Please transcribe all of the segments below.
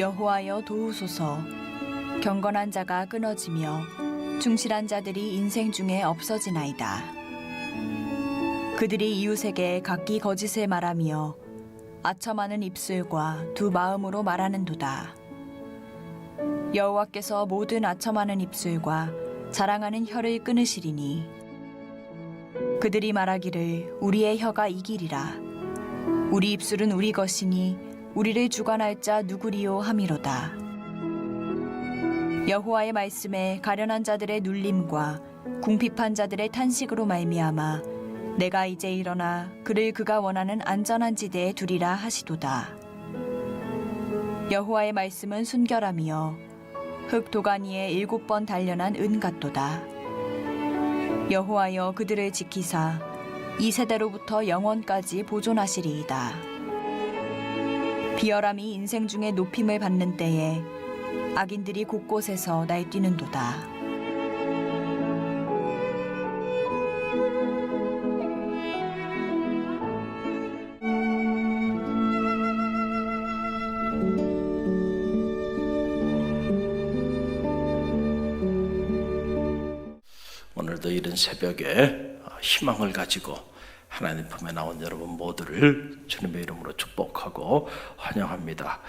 여호와여 도우소서. 경건한 자가 끊어지며 충실한 자들이 인생 중에 없어지나이다. 그들이 이웃에게 각기 거짓을 말하며 아첨하는 입술과 두 마음으로 말하는도다. 여호와께서 모든 아첨하는 입술과 자랑하는 혀를 끊으시리니 그들이 말하기를 우리의 혀가 이기리라. 우리 입술은 우리 것이니 우리를 주관할 자 누구리요 함이로다. 여호와의 말씀에 가련한 자들의 눌림과 궁핍한 자들의 탄식으로 말미암아 내가 이제 일어나 그를 그가 원하는 안전한 지대에 두리라 하시도다. 여호와의 말씀은 순결하며 흙 도가니에 7번 단련한 은 같도다. 여호와여 그들을 지키사 이 세대로부터 영원까지 보존하시리이다. 비열함이 인생 중에 높임을 받는 때에 악인들이 곳곳에서 날뛰는도다. 오늘도 이른 새벽에 희망을 가지고 하나님 품에 나온 여러분 모두를 주님의 이름으로 축복하고 환영합니다.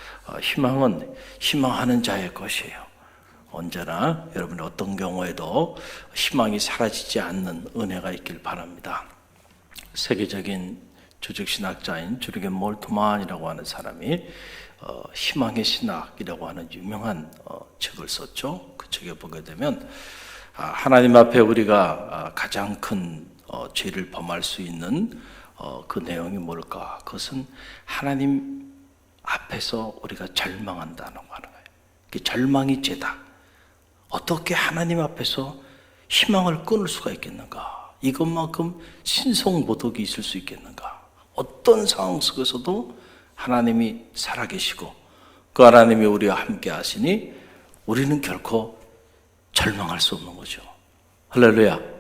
희망은 희망하는 자의 것이에요. 언제나 여러분이 어떤 경우에도 희망이 사라지지 않는 은혜가 있길 바랍니다. 세계적인 조직신학자인 주리겐 몰트만이라고 하는 사람이 희망의 신학이라고 하는 유명한 책을 썼죠. 그 책에 보게 되면 하나님 앞에 우리가 가장 큰 죄를 범할 수 있는 그 내용이 뭘까? 그것은 하나님 앞에서 우리가 절망한다는 하는 거예요. 절망이 죄다. 어떻게 하나님 앞에서 희망을 끊을 수가 있겠는가? 이것만큼 신성모독이 있을 수 있겠는가? 어떤 상황 속에서도 하나님이 살아계시고 그 하나님이 우리와 함께 하시니 우리는 결코 절망할 수 없는 거죠. 할렐루야.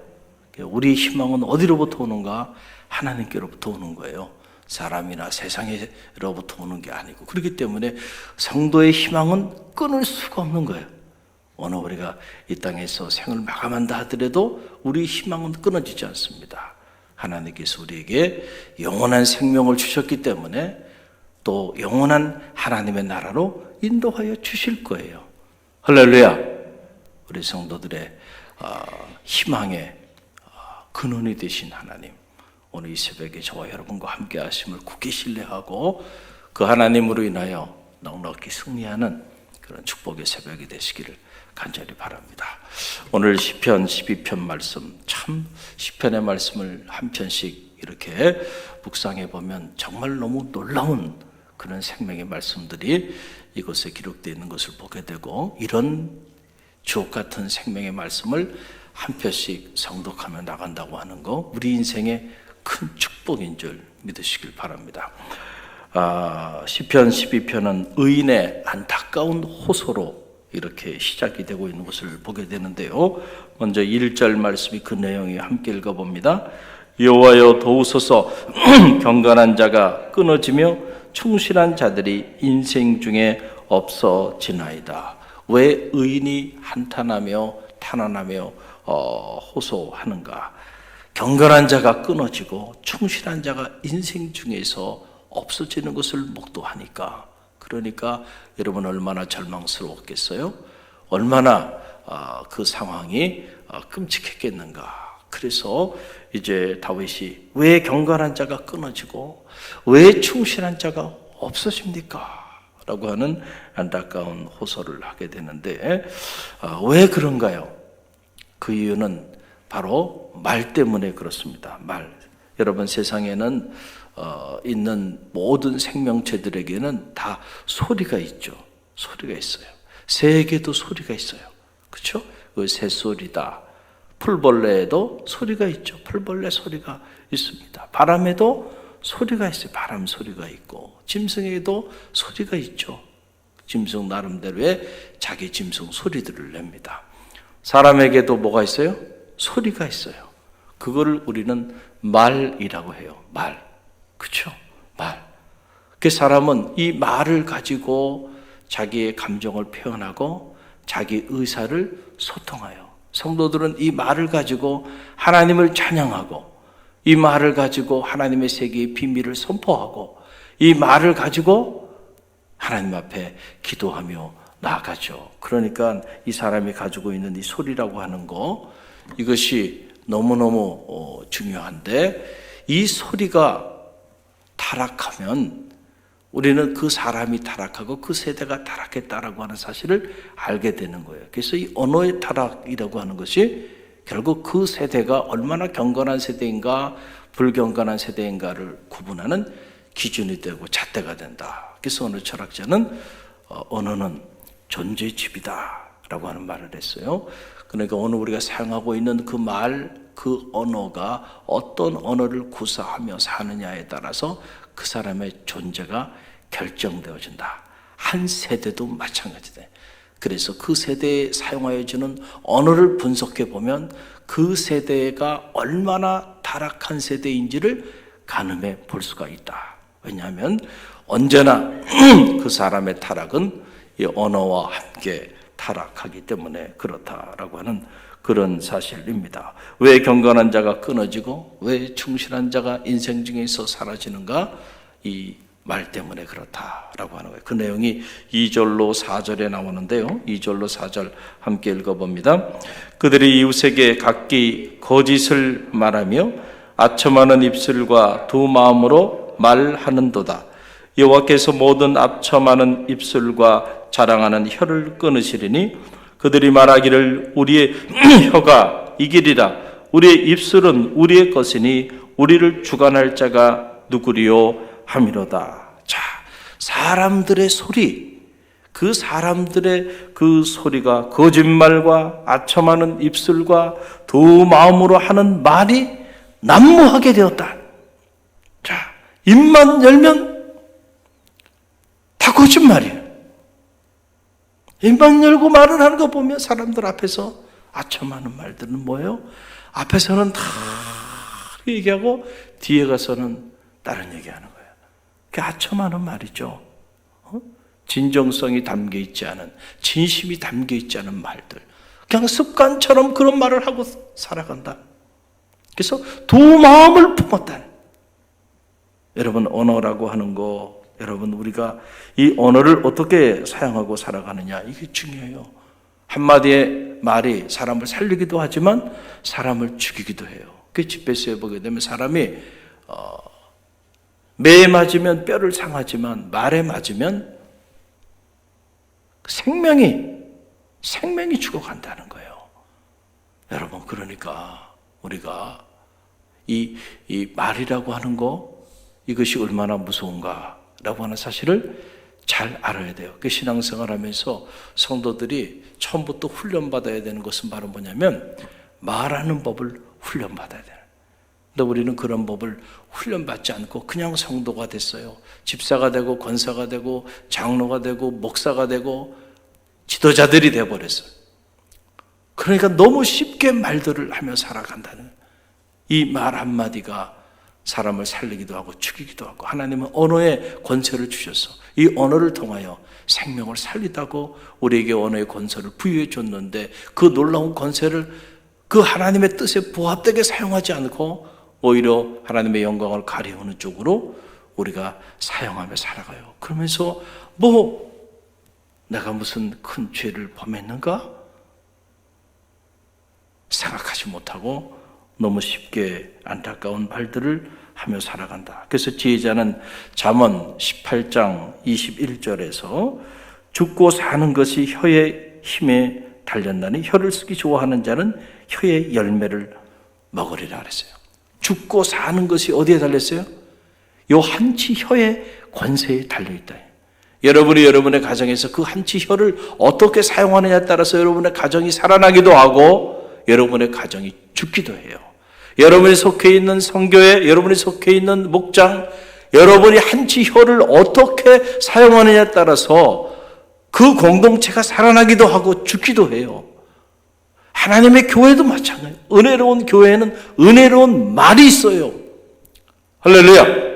우리의 희망은 어디로부터 오는가? 하나님께로부터 오는 거예요. 사람이나 세상으로부터 오는 게 아니고. 그렇기 때문에 성도의 희망은 끊을 수가 없는 거예요. 오늘 우리가 이 땅에서 생을 마감한다 하더라도 우리의 희망은 끊어지지 않습니다. 하나님께서 우리에게 영원한 생명을 주셨기 때문에 또 영원한 하나님의 나라로 인도하여 주실 거예요. 할렐루야. 우리 성도들의 희망의 근원이 되신 하나님, 오늘 이 새벽에 저와 여러분과 함께 하심을 굳게 신뢰하고 그 하나님으로 인하여 넉넉히 승리하는 그런 축복의 새벽이 되시기를 간절히 바랍니다. 오늘 시편 12편 말씀, 참 시편의 말씀을 한 편씩 이렇게 묵상해 보면 정말 너무 놀라운 그런 생명의 말씀들이 이곳에 기록되어 있는 것을 보게 되고, 이런 주옥 같은 생명의 말씀을 한 편씩 성독하며 나간다고 하는 거, 우리 인생의 큰 축복인 줄 믿으시길 바랍니다. 시편 12편은 의인의 안타까운 호소로 이렇게 시작이 되고 있는 것을 보게 되는데요. 먼저 1절 말씀이 그 내용이 함께 읽어봅니다. 여호와여 도우소서. 경건한 자가 끊어지며 충실한 자들이 인생 중에 없어지나이다. 왜 의인이 한탄하며 탄원하며 호소하는가? 경건한 자가 끊어지고 충실한 자가 인생 중에서 없어지는 것을 목도하니까. 그러니까 여러분 얼마나 절망스러웠겠어요? 얼마나 그 상황이 끔찍했겠는가? 그래서 이제 다윗이 왜 경건한 자가 끊어지고 왜 충실한 자가 없어집니까? 라고 하는 안타까운 호소를 하게 되는데, 왜 그런가요? 그 이유는 바로 말 때문에 그렇습니다. 말. 여러분, 세상에는 있는 모든 생명체들에게는 다 소리가 있죠. 소리가 있어요. 새에게도 소리가 있어요. 그렇죠? 그 새소리다. 풀벌레에도 소리가 있죠. 풀벌레 소리가 있습니다. 바람에도 소리가 있어요. 바람 소리가 있고, 짐승에도 소리가 있죠. 짐승 나름대로의 자기 짐승 소리들을 냅니다. 사람에게도 뭐가 있어요? 소리가 있어요. 그거를 우리는 말이라고 해요. 말. 그렇죠? 말. 그 사람은 이 말을 가지고 자기의 감정을 표현하고 자기 의사를 소통하여 성도들은 이 말을 가지고 하나님을 찬양하고 이 말을 가지고 하나님의 세계의 비밀을 선포하고 이 말을 가지고 하나님 앞에 기도하며 나아가죠. 그러니까 이 사람이 가지고 있는 이 소리라고 하는 거 이것이 너무너무 중요한데 이 소리가 타락하면 우리는 그 사람이 타락하고 그 세대가 타락했다라고 하는 사실을 알게 되는 거예요. 그래서 이 언어의 타락이라고 하는 것이 결국 그 세대가 얼마나 경건한 세대인가 불경건한 세대인가를 구분하는 기준이 되고 잣대가 된다. 그래서 어느 철학자는 언어는 존재의 집이다라고 하는 말을 했어요. 그러니까 오늘 우리가 사용하고 있는 그 말, 그 언어가 어떤 언어를 구사하며 사느냐에 따라서 그 사람의 존재가 결정되어진다. 한 세대도 마찬가지다. 그래서 그 세대에 사용하여 주는 언어를 분석해 보면 그 세대가 얼마나 타락한 세대인지를 가늠해 볼 수가 있다. 왜냐하면 언제나 그 사람의 타락은 이 언어와 함께 타락하기 때문에 그렇다라고 하는 그런 사실입니다. 왜 경건한 자가 끊어지고 왜 충실한 자가 인생 중에서 사라지는가? 이 말 때문에 그렇다라고 하는 거예요. 그 내용이 2절로 4절에 나오는데요. 2절로 4절 함께 읽어봅니다. 그들이 이웃에게 각기 거짓을 말하며 아첨하는 입술과 두 마음으로 말하는도다. 여호와께서 모든 아첨하는 입술과 자랑하는 혀를 끊으시리니 그들이 말하기를 우리의 혀가 이기리라. 우리의 입술은 우리의 것이니 우리를 주관할 자가 누구리요 함이로다. 자, 사람들의 소리, 그 사람들의 그 소리가 거짓말과 아첨하는 입술과 두 마음으로 하는 말이 난무하게 되었다. 자, 입만 열면 다 거짓말이에요. 입만 열고 말을 하는 거 보면 사람들 앞에서 아첨하는 말들은 뭐예요? 앞에서는 다 얘기하고 뒤에 가서는 다른 얘기하는 거예요. 그게 아첨하는 말이죠. 진정성이 담겨있지 않은, 진심이 담겨있지 않은 말들. 그냥 습관처럼 그런 말을 하고 살아간다. 그래서 두 마음을 품었다. 여러분, 언어라고 하는 거, 여러분, 우리가 이 언어를 어떻게 사용하고 살아가느냐, 이게 중요해요. 한마디의 말이 사람을 살리기도 하지만 사람을 죽이기도 해요. 그 집에서 보게 되면 사람이 매에 맞으면 뼈를 상하지만 말에 맞으면 생명이 죽어간다는 거예요. 여러분, 그러니까 우리가 이 말이라고 하는 거, 이것이 얼마나 무서운가라고 하는 사실을 잘 알아야 돼요. 그 신앙생활 하면서 성도들이 처음부터 훈련받아야 되는 것은 바로 뭐냐면 말하는 법을 훈련받아야 돼요. 근데 우리는 그런 법을 훈련받지 않고 그냥 성도가 됐어요. 집사가 되고 권사가 되고 장로가 되고 목사가 되고 지도자들이 되어버렸어요. 그러니까 너무 쉽게 말들을 하며 살아간다는, 이 말 한마디가 사람을 살리기도 하고 죽이기도 하고, 하나님은 언어의 권세를 주셔서 이 언어를 통하여 생명을 살리다고 우리에게 언어의 권세를 부여해 줬는데 그 놀라운 권세를 그 하나님의 뜻에 부합되게 사용하지 않고 오히려 하나님의 영광을 가리우는 쪽으로 우리가 사용하며 살아가요. 그러면서 내가 무슨 큰 죄를 범했는가? 생각하지 못하고 너무 쉽게 안타까운 말들을 하며 살아간다. 그래서 지혜자는 잠언 18장 21절에서 죽고 사는 것이 혀의 힘에 달렸나니 혀를 쓰기 좋아하는 자는 혀의 열매를 먹으리라 그랬어요. 죽고 사는 것이 어디에 달렸어요? 요 한치 혀의 권세에 달려있다. 여러분이 여러분의 가정에서 그 한치 혀를 어떻게 사용하느냐에 따라서 여러분의 가정이 살아나기도 하고 여러분의 가정이 죽기도 해요. 여러분이 속해 있는 성교회, 여러분이 속해 있는 목장, 여러분이 한치 혀를 어떻게 사용하느냐에 따라서 그 공동체가 살아나기도 하고 죽기도 해요. 하나님의 교회도 마찬가지예요. 은혜로운 교회에는 은혜로운 말이 있어요. 할렐루야.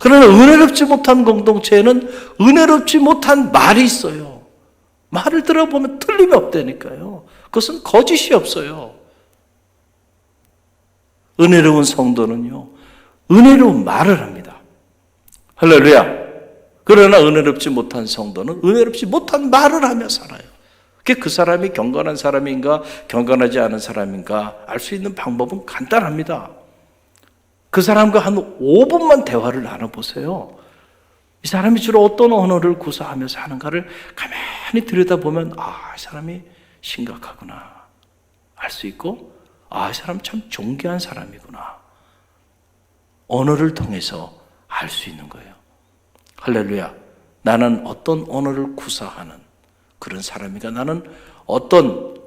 그러나 은혜롭지 못한 공동체에는 은혜롭지 못한 말이 있어요. 말을 들어보면 틀림이 없다니까요. 그것은 거짓이 없어요. 은혜로운 성도는요, 은혜로운 말을 합니다. 할렐루야. 그러나 은혜롭지 못한 성도는 은혜롭지 못한 말을 하며 살아요. 그 사람이 경건한 사람인가 경건하지 않은 사람인가 알 수 있는 방법은 간단합니다. 그 사람과 한 5분만 대화를 나눠보세요. 이 사람이 주로 어떤 언어를 구사하며 사는가를 가만히 들여다보면 이 사람이 심각하구나 알 수 있고, 이 사람 참 존귀한 사람이구나, 언어를 통해서 알 수 있는 거예요. 할렐루야. 나는 어떤 언어를 구사하는 그런 사람이가, 나는 어떤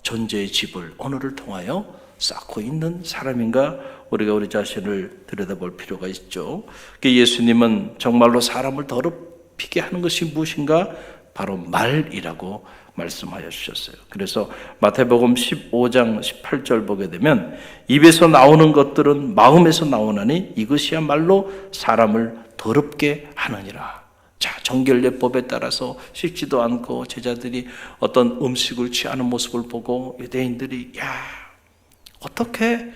존재의 집을 언어를 통하여 쌓고 있는 사람인가, 우리가 우리 자신을 들여다볼 필요가 있죠. 예수님은 정말로 사람을 더럽히게 하는 것이 무엇인가? 바로 말이라고 말씀하여 주셨어요. 그래서 마태복음 15장 18절 보게 되면 입에서 나오는 것들은 마음에서 나오나니 이것이야말로 사람을 더럽게 하느니라. 자, 정결례법에 따라서 씻지도 않고 제자들이 어떤 음식을 취하는 모습을 보고 유대인들이 어떻게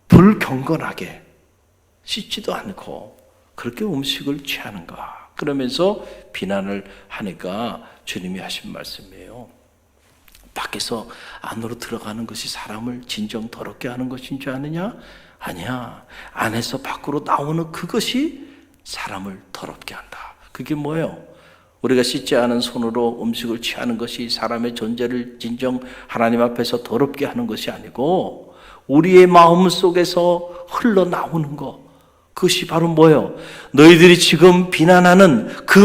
불경건하게 씻지도 않고 그렇게 음식을 취하는가, 그러면서 비난을 하니까 주님이 하신 말씀이에요. 밖에서 안으로 들어가는 것이 사람을 진정 더럽게 하는 것인 줄 아느냐? 아니야. 안에서 밖으로 나오는 그것이 사람을 더럽게 한다. 그게 뭐예요? 우리가 씻지 않은 손으로 음식을 취하는 것이 사람의 존재를 진정 하나님 앞에서 더럽게 하는 것이 아니고 우리의 마음 속에서 흘러나오는 것, 그것이 바로 뭐예요? 너희들이 지금 비난하는 그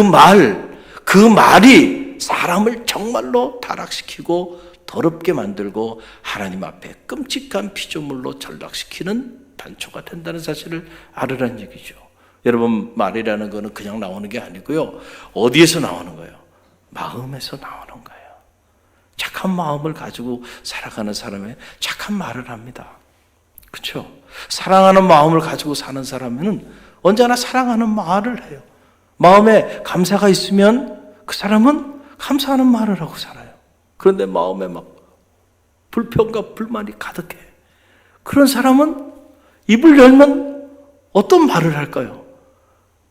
말이 사람을 정말로 타락시키고 더럽게 만들고 하나님 앞에 끔찍한 피조물로 전락시키는 단초가 된다는 사실을 알으라는 얘기죠. 여러분, 말이라는 거는 그냥 나오는 게 아니고요. 어디에서 나오는 거예요? 마음에서 나오는 거예요. 착한 마음을 가지고 살아가는 사람은 착한 말을 합니다. 그렇죠? 사랑하는 마음을 가지고 사는 사람은 언제나 사랑하는 말을 해요. 마음에 감사가 있으면 그 사람은 감사하는 말을 하고 살아요. 그런데 마음에 막 불평과 불만이 가득해. 그런 사람은 입을 열면 어떤 말을 할까요?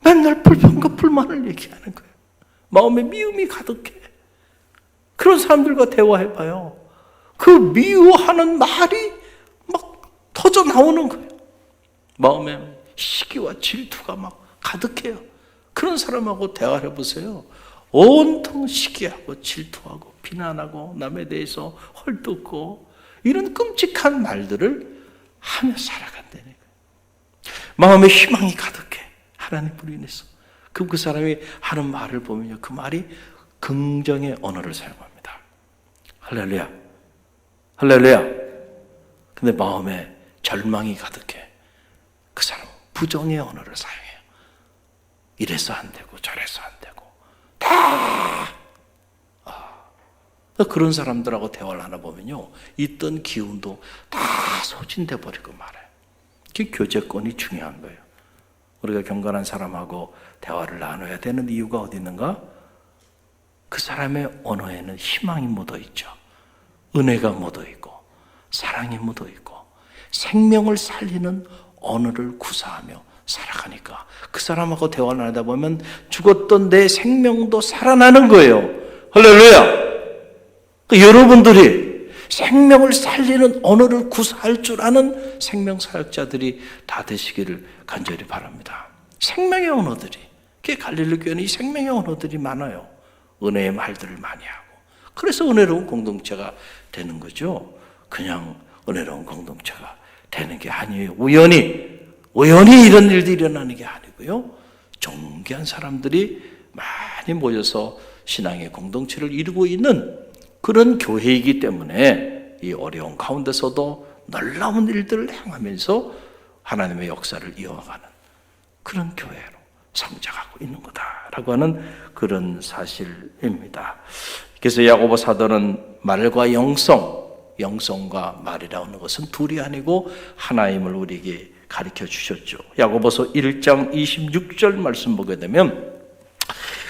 맨날 불평과 불만을 얘기하는 거예요. 마음에 미움이 가득해. 그런 사람들과 대화해봐요. 그 미워하는 말이 막 터져 나오는 거예요. 마음에 시기와 질투가 막 가득해요. 그런 사람하고 대화를 해보세요. 온통 시기하고 질투하고 비난하고 남에 대해서 헐뜯고 이런 끔찍한 말들을 하며 살아간다는 거예요. 마음에 희망이 가득해. 하나님으로 인해서. 그럼 그 사람이 하는 말을 보면요, 그 말이 긍정의 언어를 사용합니다. 할렐루야. 할렐루야. 근데 마음에 절망이 가득해. 그 사람은 부정의 언어를 사용해요. 이래서 안 되고 저래서 안 되고 그런 사람들하고 대화를 하나 보면요, 있던 기운도 다 소진돼 버리고 말아요. 그 교제권이 중요한 거예요. 우리가 경건한 사람하고 대화를 나눠야 되는 이유가 어디 있는가? 그 사람의 언어에는 희망이 묻어 있죠. 은혜가 묻어 있고 사랑이 묻어 있고 생명을 살리는 언어를 구사하며 살아가니까 그 사람하고 대화를 나누다 보면 죽었던 내 생명도 살아나는 거예요. 할렐루야. 여러분들이 생명을 살리는 언어를 구사할 줄 아는 생명사역자들이 다 되시기를 간절히 바랍니다. 생명의 언어들이, 갈릴리 교회는 이 생명의 언어들이 많아요. 은혜의 말들을 많이 하고. 그래서 은혜로운 공동체가 되는 거죠. 그냥 은혜로운 공동체가 되는 게 아니에요. 우연히 이런 일들이 일어나는 게 아니고요. 존귀한 사람들이 많이 모여서 신앙의 공동체를 이루고 있는 그런 교회이기 때문에 이 어려운 가운데서도 놀라운 일들을 행하면서 하나님의 역사를 이어가는 그런 교회로 성장하고 있는 거다라고 하는 그런 사실입니다. 그래서 야고보 사도는 말과 영성과 말이라는 것은 둘이 아니고 하나임을 우리에게 가르쳐 주셨죠. 야고보서 1장 26절 말씀 보게 되면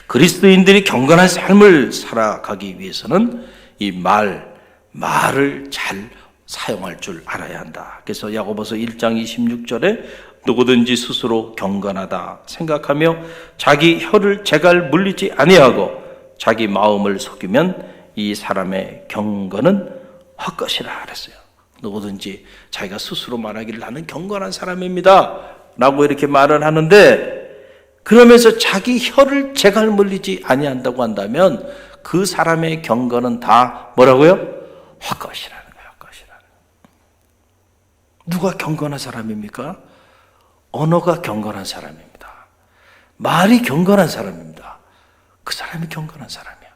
그리스도인들이 경건한 삶을 살아가기 위해서는 이 말을 잘 사용할 줄 알아야 한다. 그래서 야고보서 1장 26절에 누구든지 스스로 경건하다 생각하며 자기 혀를 재갈 물리지 아니하고 자기 마음을 속이면 이 사람의 경건은 헛것이라 그랬어요. 누구든지 자기가 스스로 말하기를 나는 경건한 사람입니다 라고 이렇게 말을 하는데, 그러면서 자기 혀를 재갈 물리지 아니한다고 한다면 그 사람의 경건은 다 뭐라고요? 헛것이라는 거예요. 헛것이라는 거예요. 누가 경건한 사람입니까? 언어가 경건한 사람입니다. 말이 경건한 사람입니다. 그 사람이 경건한 사람이야.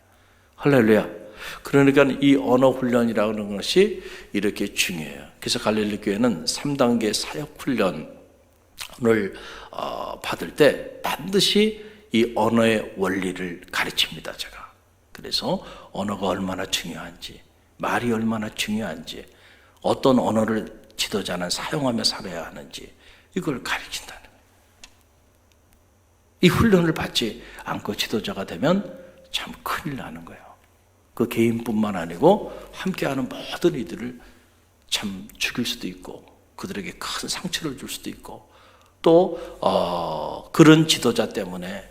할렐루야. 그러니까 이 언어 훈련이라는 것이 이렇게 중요해요. 그래서 갈릴리 교회는 3단계 사역 훈련을 받을 때 반드시 이 언어의 원리를 가르칩니다, 제가. 그래서 언어가 얼마나 중요한지, 말이 얼마나 중요한지, 어떤 언어를 지도자는 사용하며 살아야 하는지 이걸 가르친다는 거예요. 이 훈련을 받지 않고 지도자가 되면 참 큰일 나는 거예요. 그 개인뿐만 아니고 함께하는 모든 이들을 참 죽일 수도 있고 그들에게 큰 상처를 줄 수도 있고 또 그런 지도자 때문에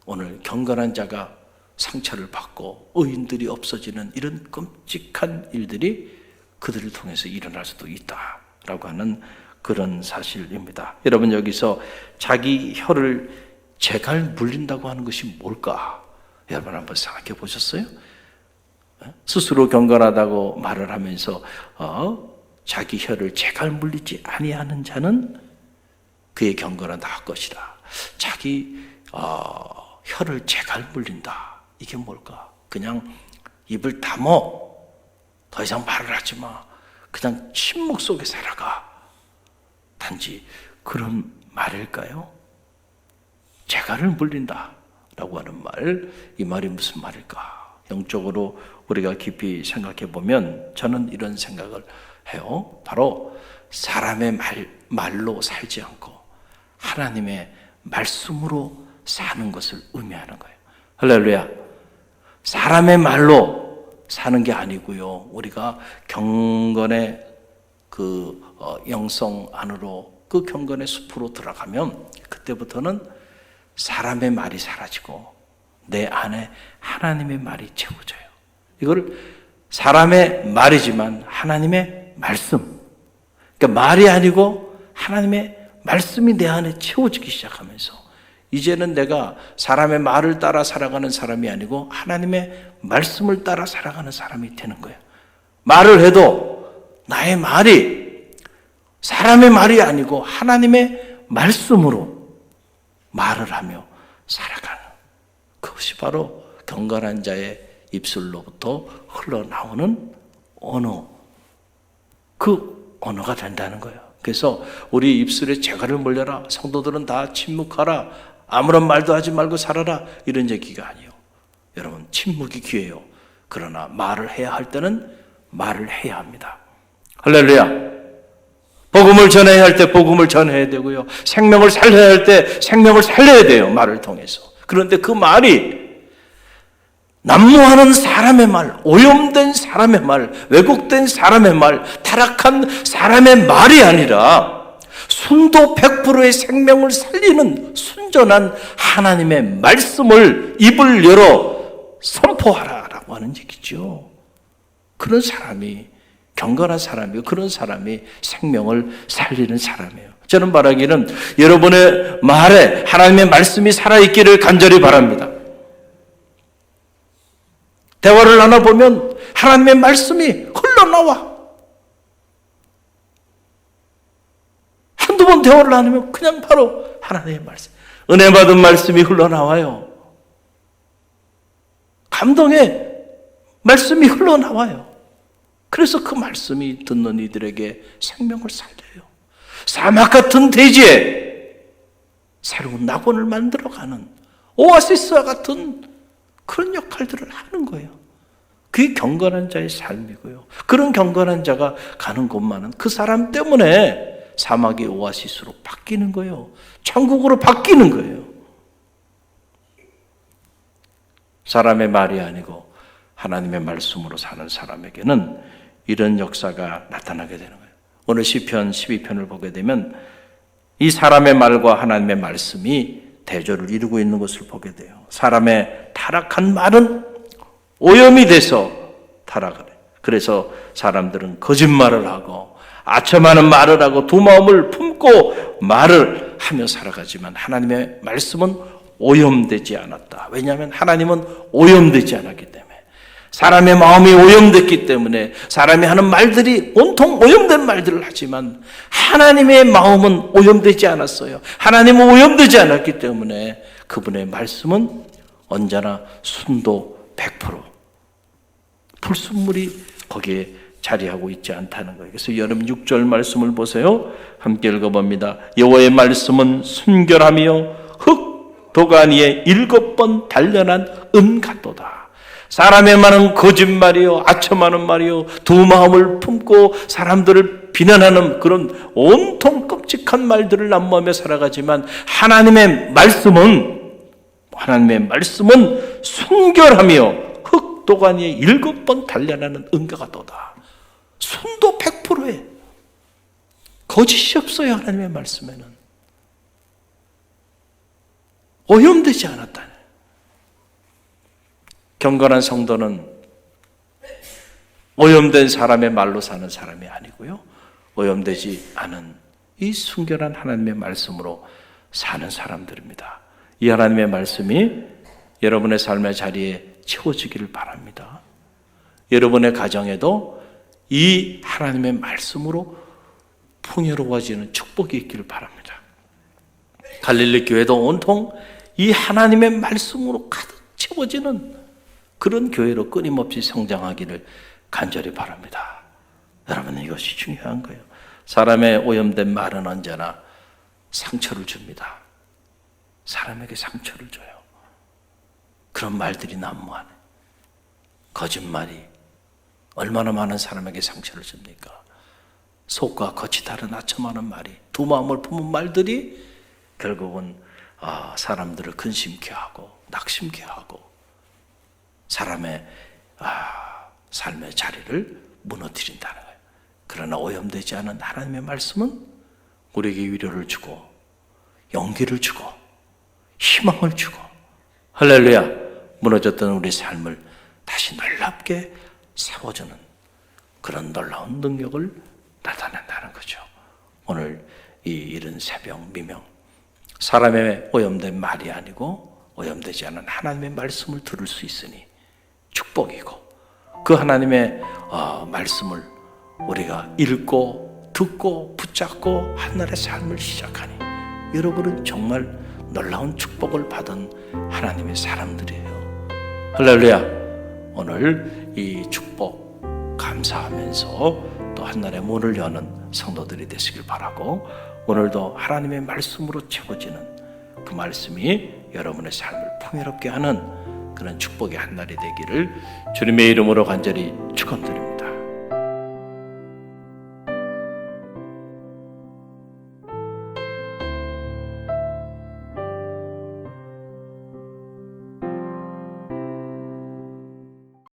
오늘 경건한 자가 상처를 받고 의인들이 없어지는 이런 끔찍한 일들이 그들을 통해서 일어날 수도 있다라고 하는 그런 사실입니다. 여러분, 여기서 자기 혀를 재갈 물린다고 하는 것이 뭘까? 여러분 한번 생각해 보셨어요? 스스로 경건하다고 말을 하면서 자기 혀를 재갈 물리지 아니하는 자는 그의 경건은 다 것이다. 자기 혀를 재갈 물린다. 이게 뭘까? 그냥 입을 다물어. 더 이상 말을 하지 마. 그냥 침묵 속에 살아가. 단지 그런 말일까요? 재갈을 물린다 라고 하는 말, 이 말이 무슨 말일까? 영적으로 우리가 깊이 생각해 보면 저는 이런 생각을 해요. 바로 사람의 말로 살지 않고 하나님의 말씀으로 사는 것을 의미하는 거예요. 할렐루야. 사람의 말로 사는 게 아니고요. 우리가 경건의 그 영성 안으로 그 경건의 숲으로 들어가면 그때부터는 사람의 말이 사라지고 내 안에 하나님의 말이 채워져요. 이걸 사람의 말이지만 하나님의 말씀, 그러니까 말이 아니고 하나님의 말씀이 내 안에 채워지기 시작하면서 이제는 내가 사람의 말을 따라 살아가는 사람이 아니고 하나님의 말씀을 따라 살아가는 사람이 되는 거예요. 말을 해도 나의 말이 사람의 말이 아니고 하나님의 말씀으로 말을 하며 살아가는, 그것이 바로 경건한 자의 입술로부터 흘러나오는 언어, 그 언어가 된다는 거예요. 그래서 우리 입술에 재갈을 물려라, 성도들은 다 침묵하라, 아무런 말도 하지 말고 살아라, 이런 얘기가 아니에요. 여러분, 침묵이 귀해요. 그러나 말을 해야 할 때는 말을 해야 합니다. 할렐루야. 복음을 전해야 할 때 복음을 전해야 되고요. 생명을 살려야 할 때 생명을 살려야 돼요. 말을 통해서. 그런데 그 말이 난무하는 사람의 말, 오염된 사람의 말, 왜곡된 사람의 말, 타락한 사람의 말이 아니라 순도 100%의 생명을 살리는 순전한 하나님의 말씀을 입을 열어 선포하라라고 하는 얘기죠. 그런 사람이 경건한 사람이고 그런 사람이 생명을 살리는 사람이에요. 저는 바라기는 여러분의 말에 하나님의 말씀이 살아있기를 간절히 바랍니다. 대화를 나눠보면 하나님의 말씀이 흘러나와. 한두 번 대화를 나누면 그냥 바로 하나님의 말씀, 은혜 받은 말씀이 흘러나와요. 감동의 말씀이 흘러나와요. 그래서 그 말씀이 듣는 이들에게 생명을 살려요. 사막 같은 대지에 새로운 낙원을 만들어가는 오아시스와 같은 그런 역할들을 하는 거예요. 그게 경건한 자의 삶이고요. 그런 경건한 자가 가는 곳만은 그 사람 때문에 사막의 오아시스로 바뀌는 거예요. 천국으로 바뀌는 거예요. 사람의 말이 아니고 하나님의 말씀으로 사는 사람에게는 이런 역사가 나타나게 되는 거예요. 오늘 시편 12편을 보게 되면 이 사람의 말과 하나님의 말씀이 대조를 이루고 있는 것을 보게 돼요. 사람의 타락한 말은 오염이 돼서 타락을 해요. 그래서 사람들은 거짓말을 하고 아첨하는 말을 하고 두 마음을 품고 말을 하며 살아가지만 하나님의 말씀은 오염되지 않았다. 왜냐하면 하나님은 오염되지 않았기 때문에. 사람의 마음이 오염됐기 때문에 사람이 하는 말들이 온통 오염된 말들을 하지만 하나님의 마음은 오염되지 않았어요. 하나님은 오염되지 않았기 때문에 그분의 말씀은 언제나 순도 100%. 불순물이 거기에 자리하고 있지 않다는 거예요. 그래서 여러분 6절 말씀을 보세요. 함께 읽어봅니다. 여호와의 말씀은 순결하며 흙 도가니에 7번 단련한 은 같도다. 사람의 말은 거짓말이요, 아첨하는 말이요, 두 마음을 품고 사람들을 비난하는 그런 온통 끔찍한 말들을 난무하며 살아가지만 하나님의 말씀은 순결하며 흙 도가니에 7번 단련하는 은과 같도다. 순도 100%에 거짓이 없어요. 하나님의 말씀에는 오염되지 않았다. 경건한 성도는 오염된 사람의 말로 사는 사람이 아니고요, 오염되지 않은 이 순결한 하나님의 말씀으로 사는 사람들입니다. 이 하나님의 말씀이 여러분의 삶의 자리에 채워지기를 바랍니다. 여러분의 가정에도 이 하나님의 말씀으로 풍요로워지는 축복이 있기를 바랍니다. 갈릴리 교회도 온통 이 하나님의 말씀으로 가득 채워지는 그런 교회로 끊임없이 성장하기를 간절히 바랍니다. 여러분, 이것이 중요한 거예요. 사람의 오염된 말은 언제나 상처를 줍니다. 사람에게 상처를 줘요. 그런 말들이 난무하네. 거짓말이 얼마나 많은 사람에게 상처를 줍니까? 속과 겉이 다른 아첨하는 말이, 두 마음을 품은 말들이 결국은 사람들을 근심케 하고 낙심케 하고 사람의 삶의 자리를 무너뜨린다는 거예요. 그러나 오염되지 않은 하나님의 말씀은 우리에게 위로를 주고 용기를 주고 희망을 주고, 할렐루야, 무너졌던 우리 삶을 다시 놀랍게 세워주는 그런 놀라운 능력을 나타낸다는 거죠. 오늘 이 이른 새벽 미명, 사람의 오염된 말이 아니고 오염되지 않은 하나님의 말씀을 들을 수 있으니 축복이고, 그 하나님의 말씀을 우리가 읽고 듣고 붙잡고 한날의 삶을 시작하니 여러분은 정말 놀라운 축복을 받은 하나님의 사람들이에요. 할렐루야. 오늘 이 축복 감사하면서 또 한날의 문을 여는 성도들이 되시길 바라고, 오늘도 하나님의 말씀으로 채워지는 그 말씀이 여러분의 삶을 풍요롭게 하는 그런 축복의 한날이 되기를 주님의 이름으로 간절히 축원드립니다.